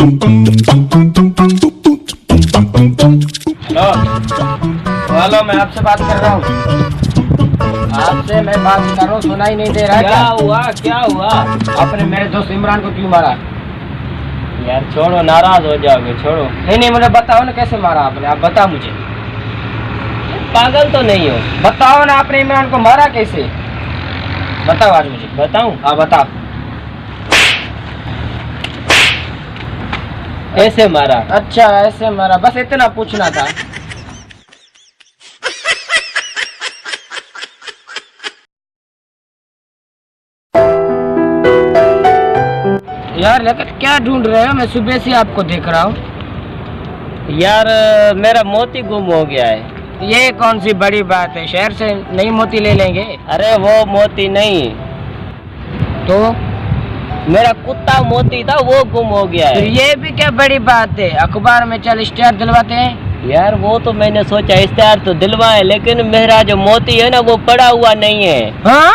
Hello, मैं आपसे बात कर रहा हूँ। आपसे मैं बात कर रहा हूँ, सुनाई नहीं दे रहा? क्या हुआ, क्या हुआ? आपने मेरे दोस्त इमरान को क्यों मारा? यार छोड़ो, नाराज हो जाओगे, छोड़ो। नहीं, मुझे बताओ ना कैसे मारा आपने, आप बताओ मुझे। पागल तो नहीं हो? बताओ ना, आपने इमरान को मारा कैसे? बताओ आज मुझे। बताऊं? हाँ बताओ। ऐसे मारा। अच्छा, ऐसे मारा, बस इतना पूछना था। यार लेकिन क्या ढूंढ रहे हो? मैं सुबह से आपको देख रहा हूँ। यार मेरा मोती गुम हो गया है। ये कौन सी बड़ी बात है, शहर से नई मोती ले लेंगे। अरे वो मोती नहीं, तो मेरा कुत्ता मोती था, वो गुम हो गया फिर है। ये भी क्या बड़ी बात है? अखबार में चल इश्तेहार दिलवाते हैं। यार वो तो मैंने सोचा इश्तेहार तो दिलवाए, लेकिन मेरा जो मोती है ना वो पड़ा हुआ नहीं है। हाँ